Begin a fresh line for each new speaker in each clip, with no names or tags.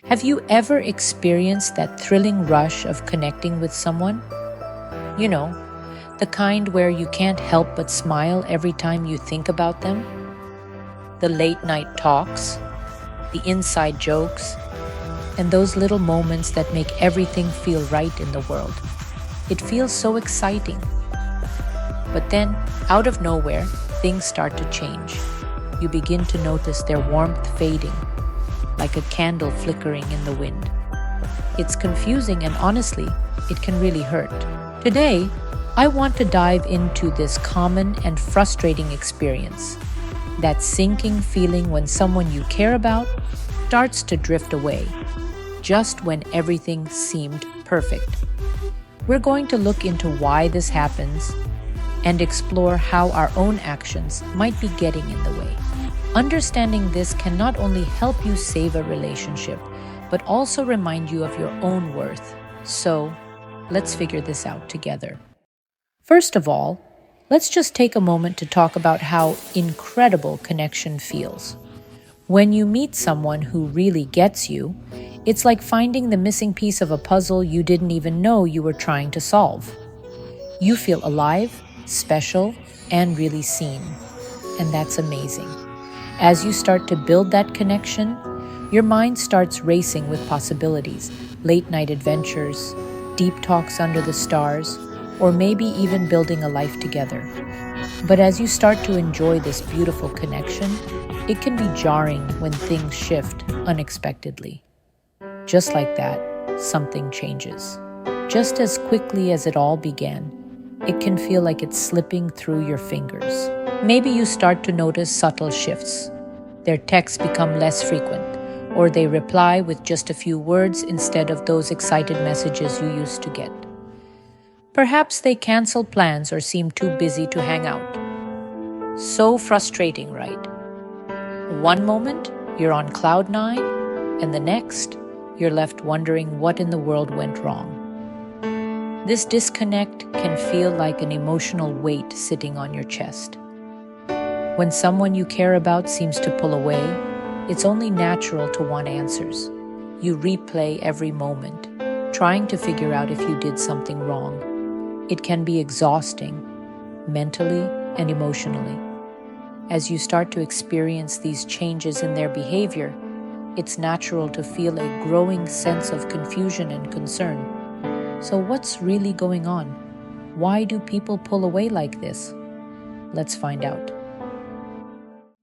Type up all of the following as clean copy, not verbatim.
Have you ever experienced that thrilling rush of connecting with someone? You know, the kind where you can't help but smile every time you think about them? The late night talks, the inside jokes, and those little moments that make everything feel right in the world. It feels so exciting. But then, out of nowhere, things start to change. You begin to notice their warmth fading, like a candle flickering in the wind. It's confusing and honestly, it can really hurt. Today, I want to dive into this common and frustrating experience. That sinking feeling when someone you care about starts to drift away, just when everything seemed perfect. We're going to look into why this happens and explore how our own actions might be getting in the way. Understanding this can not only help you save a relationship, but also remind you of your own worth. So, let's figure this out together. First of all, let's just take a moment to talk about how incredible connection feels. When you meet someone who really gets you, it's like finding the missing piece of a puzzle you didn't even know you were trying to solve. You feel alive, special, and really seen. And that's amazing. As you start to build that connection, your mind starts racing with possibilities, late night adventures, deep talks under the stars, or maybe even building a life together. But as you start to enjoy this beautiful connection, it can be jarring when things shift unexpectedly. Just like that, something changes. Just as quickly as it all began, it can feel like it's slipping through your fingers. Maybe you start to notice subtle shifts. Their texts become less frequent, or they reply with just a few words instead of those excited messages you used to get. Perhaps they cancel plans or seem too busy to hang out. So frustrating, right? One moment, you're on cloud nine, and the next, you're left wondering what in the world went wrong. This disconnect can feel like an emotional weight sitting on your chest. When someone you care about seems to pull away, it's only natural to want answers. You replay every moment, trying to figure out if you did something wrong. It can be exhausting, mentally and emotionally. As you start to experience these changes in their behavior, it's natural to feel a growing sense of confusion and concern. So what's really going on? Why do people pull away like this? Let's find out.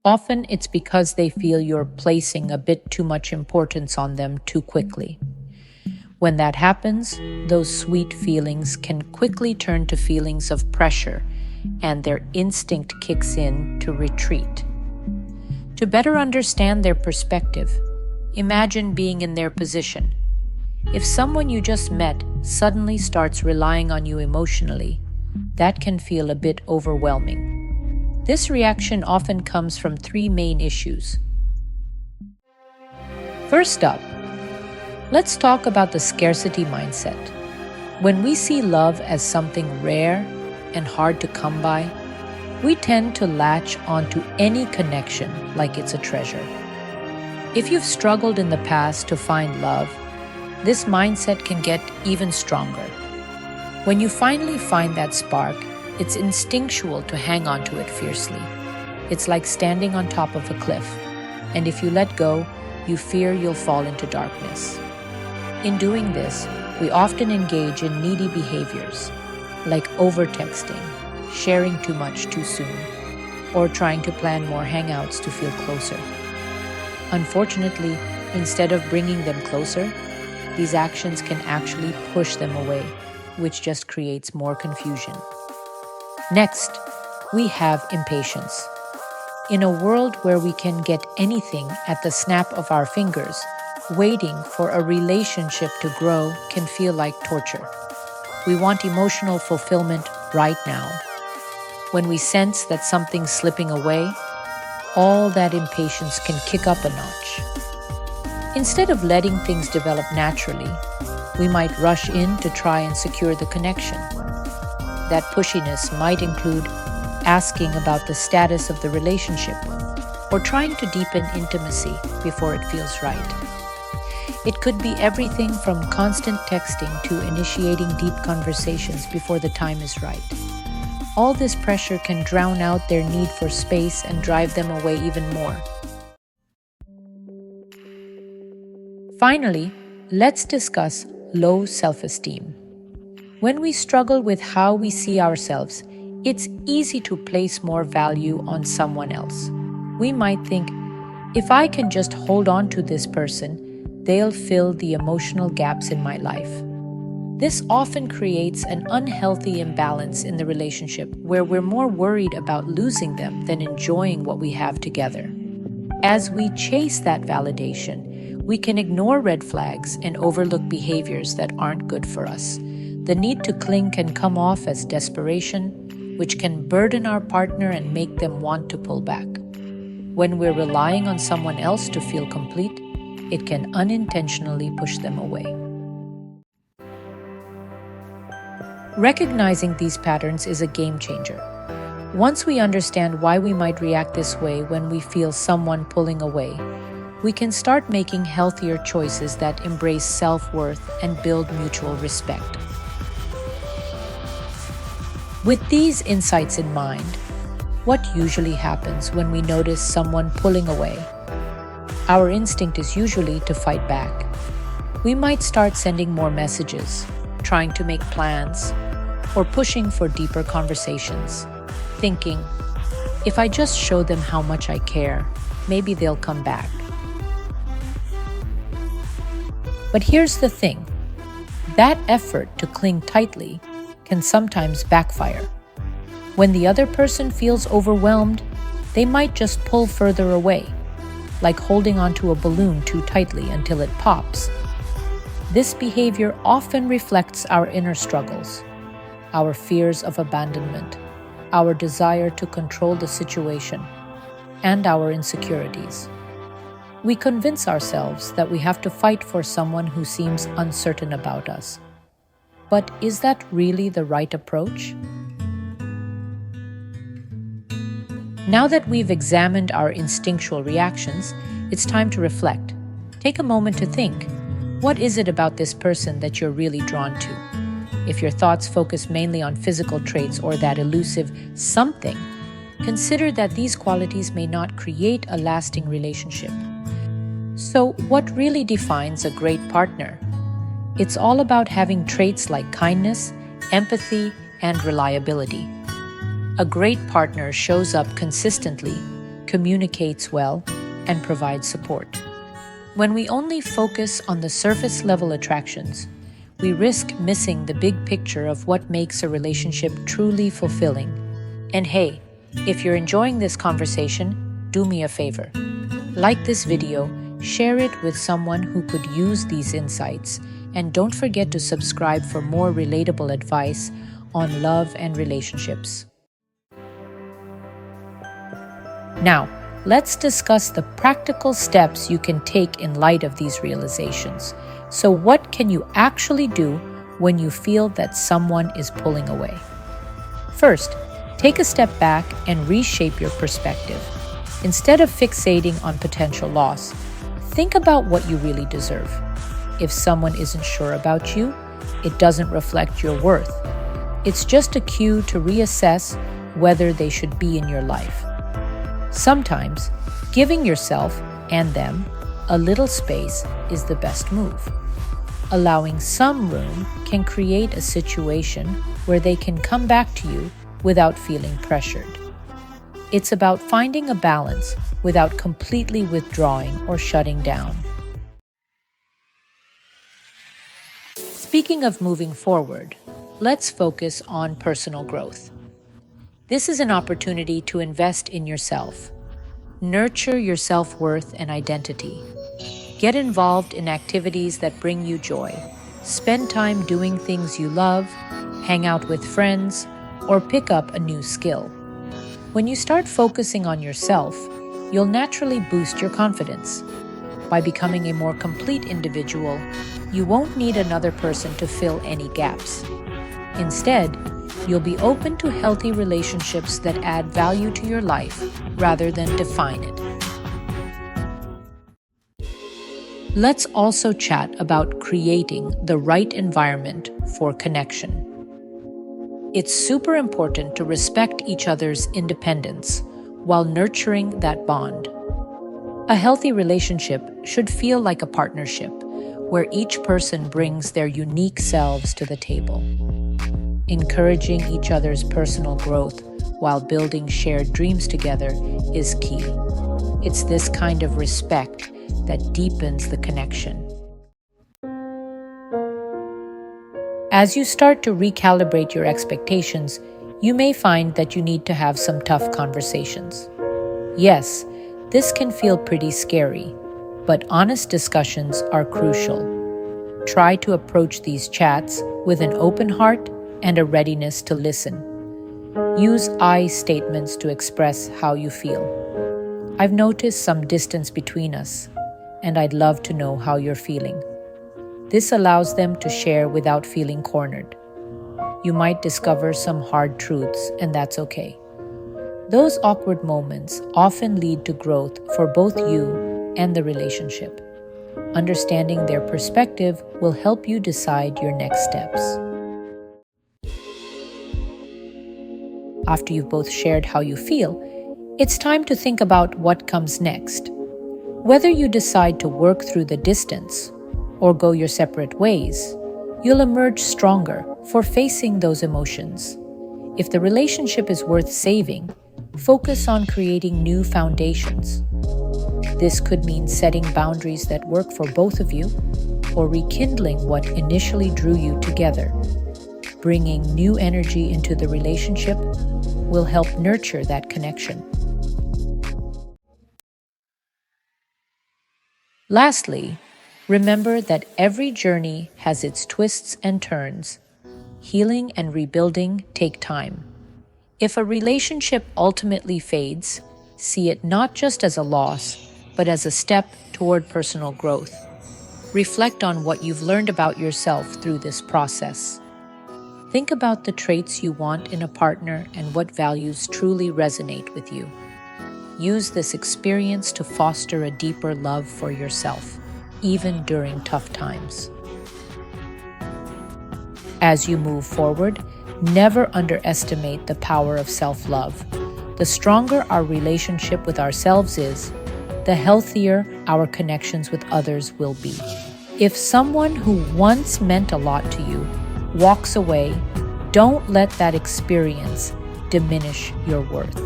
Often it's because they feel you're placing a bit too much importance on them too quickly. When that happens, those sweet feelings can quickly turn to feelings of pressure, and their instinct kicks in to retreat. To better understand their perspective, imagine being in their position. If someone you just met suddenly starts relying on you emotionally, that can feel a bit overwhelming. This reaction often comes from three main issues. First up, let's talk about the scarcity mindset. When we see love as something rare and hard to come by, we tend to latch onto any connection like it's a treasure. If you've struggled in the past to find love, this mindset can get even stronger. When you finally find that spark, it's instinctual to hang on to it fiercely. It's like standing on top of a cliff, and if you let go, you fear you'll fall into darkness. In doing this, we often engage in needy behaviors, like over-texting, sharing too much too soon, or trying to plan more hangouts to feel closer. Unfortunately, instead of bringing them closer, these actions can actually push them away, which just creates more confusion. Next, we have impatience. In a world where we can get anything at the snap of our fingers, waiting for a relationship to grow can feel like torture. We want emotional fulfillment right now. When we sense that something's slipping away, all that impatience can kick up a notch. Instead of letting things develop naturally, we might rush in to try and secure the connection. That pushiness might include asking about the status of the relationship or trying to deepen intimacy before it feels right. It could be everything from constant texting to initiating deep conversations before the time is right. All this pressure can drown out their need for space and drive them away even more. Finally, let's discuss low self-esteem. When we struggle with how we see ourselves, it's easy to place more value on someone else. We might think, if I can just hold on to this person, they'll fill the emotional gaps in my life. This often creates an unhealthy imbalance in the relationship where we're more worried about losing them than enjoying what we have together. As we chase that validation, we can ignore red flags and overlook behaviors that aren't good for us. The need to cling can come off as desperation, which can burden our partner and make them want to pull back. When we're relying on someone else to feel complete, it can unintentionally push them away. Recognizing these patterns is a game changer. Once we understand why we might react this way when we feel someone pulling away, we can start making healthier choices that embrace self-worth and build mutual respect. With these insights in mind, what usually happens when we notice someone pulling away? Our instinct is usually to fight back. We might start sending more messages, trying to make plans, or pushing for deeper conversations, thinking, if I just show them how much I care, maybe they'll come back. But here's the thing, that effort to cling tightly can sometimes backfire. When the other person feels overwhelmed, they might just pull further away, like holding onto a balloon too tightly until it pops. This behavior often reflects our inner struggles, our fears of abandonment, our desire to control the situation, and our insecurities. We convince ourselves that we have to fight for someone who seems uncertain about us. But is that really the right approach? Now that we've examined our instinctual reactions, it's time to reflect. Take a moment to think, what is it about this person that you're really drawn to? If your thoughts focus mainly on physical traits or that elusive something, consider that these qualities may not create a lasting relationship. So, what really defines a great partner? It's all about having traits like kindness, empathy, and reliability. A great partner shows up consistently, communicates well, and provides support. When we only focus on the surface-level attractions, we risk missing the big picture of what makes a relationship truly fulfilling. And hey, if you're enjoying this conversation, do me a favor. Like this video, share it with someone who could use these insights, and don't forget to subscribe for more relatable advice on love and relationships. Now, let's discuss the practical steps you can take in light of these realizations. So what can you actually do when you feel that someone is pulling away? First, take a step back and reshape your perspective. Instead of fixating on potential loss, think about what you really deserve. If someone isn't sure about you, it doesn't reflect your worth. It's just a cue to reassess whether they should be in your life. Sometimes, giving yourself and them a little space is the best move. Allowing some room can create a situation where they can come back to you without feeling pressured. It's about finding a balance without completely withdrawing or shutting down. Speaking of moving forward, let's focus on personal growth. This is an opportunity to invest in yourself. Nurture your self-worth and identity. Get involved in activities that bring you joy. Spend time doing things you love, hang out with friends, or pick up a new skill. When you start focusing on yourself, you'll naturally boost your confidence. By becoming a more complete individual, you won't need another person to fill any gaps. Instead, you'll be open to healthy relationships that add value to your life rather than define it. Let's also chat about creating the right environment for connection. It's super important to respect each other's independence while nurturing that bond. A healthy relationship should feel like a partnership where each person brings their unique selves to the table. Encouraging each other's personal growth while building shared dreams together is key. It's this kind of respect that deepens the connection. As you start to recalibrate your expectations, you may find that you need to have some tough conversations. Yes, this can feel pretty scary, but honest discussions are crucial. Try to approach these chats with an open heart and a readiness to listen. Use I statements to express how you feel. I've noticed some distance between us, and I'd love to know how you're feeling. This allows them to share without feeling cornered. You might discover some hard truths, and that's okay. Those awkward moments often lead to growth for both you and the relationship. Understanding their perspective will help you decide your next steps. After you've both shared how you feel, it's time to think about what comes next. Whether you decide to work through the distance or go your separate ways, you'll emerge stronger for facing those emotions. If the relationship is worth saving, focus on creating new foundations. This could mean setting boundaries that work for both of you or rekindling what initially drew you together. Bringing new energy into the relationship will help nurture that connection. Lastly, remember that every journey has its twists and turns. Healing and rebuilding take time. If a relationship ultimately fades, see it not just as a loss, but as a step toward personal growth. Reflect on what you've learned about yourself through this process. Think about the traits you want in a partner and what values truly resonate with you. Use this experience to foster a deeper love for yourself, even during tough times. As you move forward, never underestimate the power of self-love. The stronger our relationship with ourselves is, the healthier our connections with others will be. If someone who once meant a lot to you walks away, don't let that experience diminish your worth.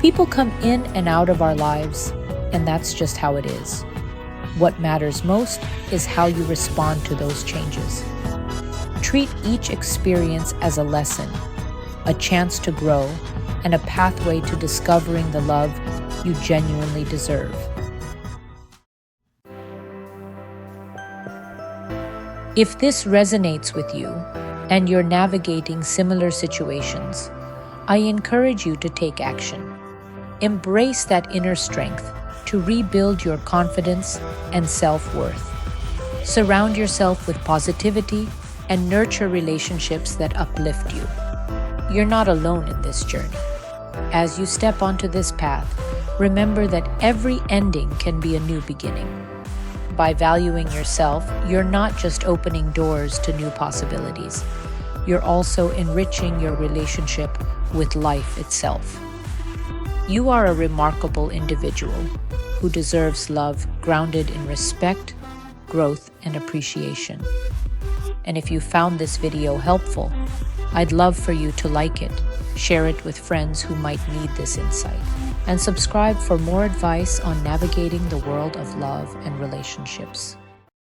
People come in and out of our lives, and that's just how it is. What matters most is how you respond to those changes. Treat each experience as a lesson, a chance to grow, and a pathway to discovering the love you genuinely deserve. If this resonates with you and you're navigating similar situations, I encourage you to take action. Embrace that inner strength to rebuild your confidence and self-worth. Surround yourself with positivity and nurture relationships that uplift you. You're not alone in this journey. As you step onto this path, remember that every ending can be a new beginning. By valuing yourself, you're not just opening doors to new possibilities. You're also enriching your relationship with life itself. You are a remarkable individual who deserves love grounded in respect, growth, and appreciation. And if you found this video helpful, I'd love for you to like it, share it with friends who might need this insight, and subscribe for more advice on navigating the world of love and relationships.